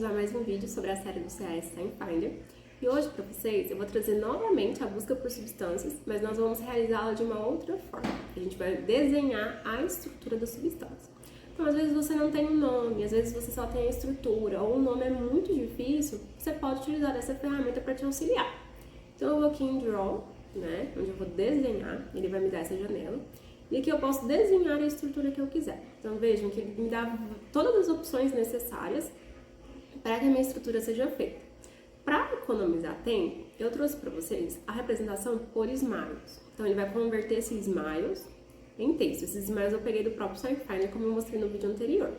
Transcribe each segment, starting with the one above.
bem-vindos a mais um vídeo sobre a série do CAS SciFinder. E hoje para vocês eu vou trazer novamente a busca por substâncias, mas nós vamos realizá-la de uma outra forma. A gente vai desenhar a estrutura da substância. Então às vezes você não tem um nome, às vezes você só tem a estrutura, ou o nome é muito difícil, você pode utilizar essa ferramenta para te auxiliar. Então eu vou aqui em Draw, né, onde eu vou desenhar, ele vai me dar essa janela. E aqui eu posso desenhar a estrutura que eu quiser. Então vejam que ele me dá todas as opções necessárias para que a minha estrutura seja feita. Para economizar tempo, eu trouxe para vocês a representação por smiles. Então ele vai converter esses smiles em texto. Esses smiles eu peguei do próprio SciFinder, como eu mostrei no vídeo anterior.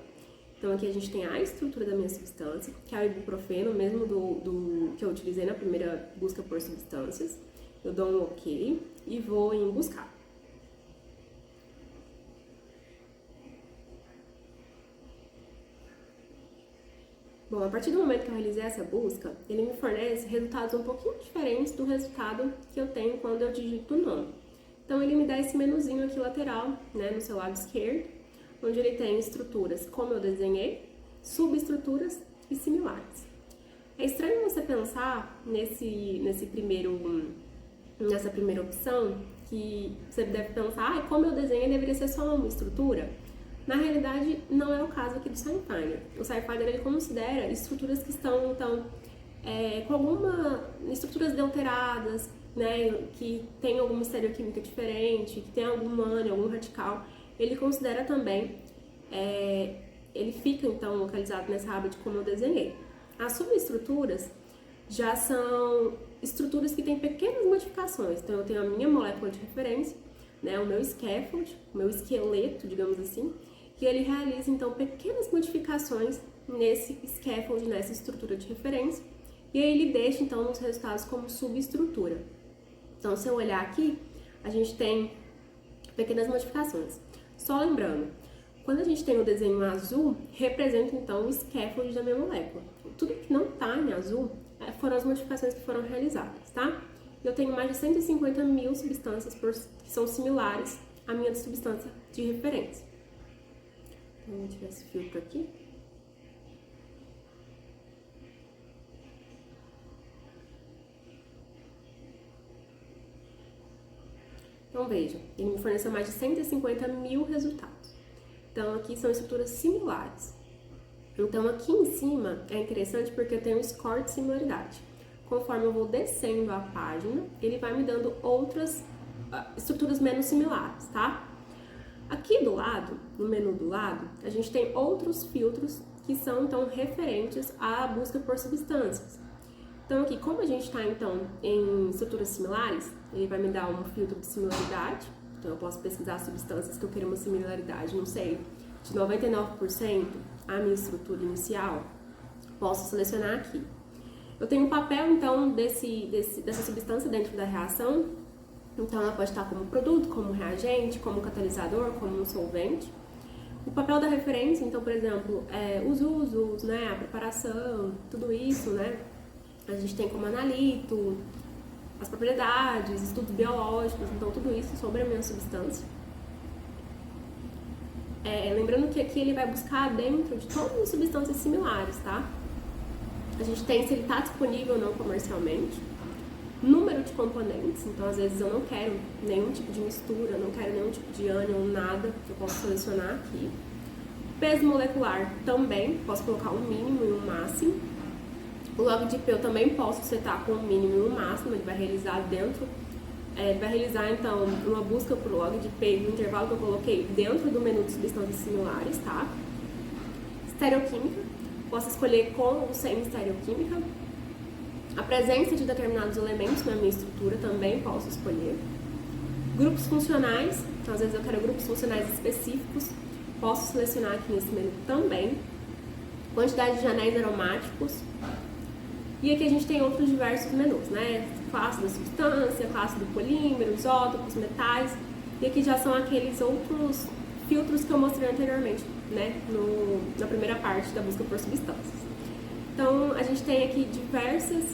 Então aqui a gente tem a estrutura da minha substância, que é o ibuprofeno, mesmo do que eu utilizei na primeira busca por substâncias. Eu dou um OK e vou em buscar. Bom, a partir do momento que eu realizei essa busca, ele me fornece resultados um pouquinho diferentes do resultado que eu tenho quando eu digito o nome. Então ele me dá esse menuzinho aqui lateral, né, no seu lado esquerdo, onde ele tem estruturas como eu desenhei, subestruturas e similares. É estranho você pensar nessa primeira opção, que você deve pensar, como eu desenhei deveria ser só uma estrutura. Na realidade, não é o caso aqui do SciFinder. O SciFinder ele considera estruturas que estão, então, com estruturas dealteradas, né, que tem alguma estereoquímica diferente, que tem algum ânion, algum radical. Ele considera também, ele fica, então, localizado nessa aba de como eu desenhei. As subestruturas já são estruturas que têm pequenas modificações. Então, eu tenho a minha molécula de referência, né, o meu scaffold, o meu esqueleto, digamos assim, que ele realiza, então, pequenas modificações nesse scaffold, nessa estrutura de referência, e aí ele deixa, então, os resultados como subestrutura. Então, se eu olhar aqui, a gente tem pequenas modificações. Só lembrando, quando a gente tem o desenho azul, representa, então, o scaffold da minha molécula. Tudo que não está em azul foram as modificações que foram realizadas, tá? Eu tenho mais de 150 mil substâncias que são similares à minha substância de referência. Então, vou tirar esse filtro aqui. Então, vejam, ele me forneceu mais de 150 mil resultados. Então, aqui são estruturas similares. Então, aqui em cima é interessante porque eu tenho um score de similaridade. Conforme eu vou descendo a página, ele vai me dando outras estruturas menos similares, tá? Aqui do lado, no menu do lado, a gente tem outros filtros que são, então, referentes à busca por substâncias. Então, aqui, como a gente está, então, em estruturas similares, ele vai me dar um filtro de similaridade. Então, eu posso pesquisar substâncias que eu quero uma similaridade, não sei, de 99% à minha estrutura inicial. Posso selecionar aqui. Eu tenho um papel, então, dessa substância dentro da reação. Então, ela pode estar como produto, como reagente, como catalisador, como um solvente. O papel da referência, então, por exemplo, os usos, né, a preparação, tudo isso, né, a gente tem como analito, as propriedades, estudos biológicos, então, tudo isso sobre a minha substância. Lembrando que aqui ele vai buscar dentro de todas as substâncias similares, tá? A gente tem se ele está disponível ou não comercialmente. Número de componentes, então às vezes eu não quero nenhum tipo de mistura, não quero nenhum tipo de ânion, nada, eu posso selecionar aqui. Peso molecular também, posso colocar um mínimo e um máximo. O log de P eu também posso setar com um mínimo e um máximo, ele vai realizar então uma busca por log de P no intervalo que eu coloquei dentro do menu de substâncias similares, tá? Estereoquímica, posso escolher com ou sem estereoquímica. A presença de determinados elementos na minha estrutura também posso escolher. Grupos funcionais, então às vezes eu quero grupos funcionais específicos, posso selecionar aqui nesse menu também. Quantidade de anéis aromáticos. E aqui a gente tem outros diversos menus, né? Classe da substância, classe do polímero, isótopos, metais. E aqui já são aqueles outros filtros que eu mostrei anteriormente, né? Na primeira parte da busca por substâncias. Então, a gente tem aqui diversas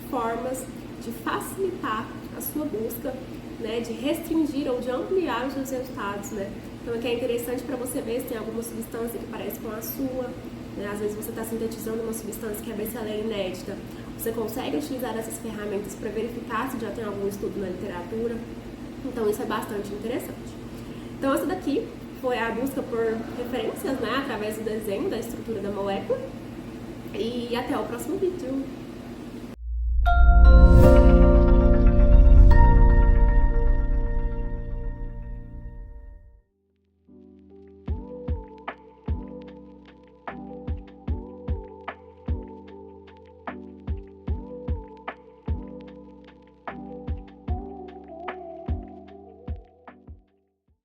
formas de facilitar a sua busca, né, de restringir ou de ampliar os seus resultados, né. Então, aqui é interessante para você ver se tem alguma substância que parece com a sua, né? Às vezes você está sintetizando uma substância que é best-seller inédita, você consegue utilizar essas ferramentas para verificar se já tem algum estudo na literatura, então isso é bastante interessante. Então essa daqui foi a busca por referências, né, através do desenho da estrutura da molécula, e até o próximo vídeo.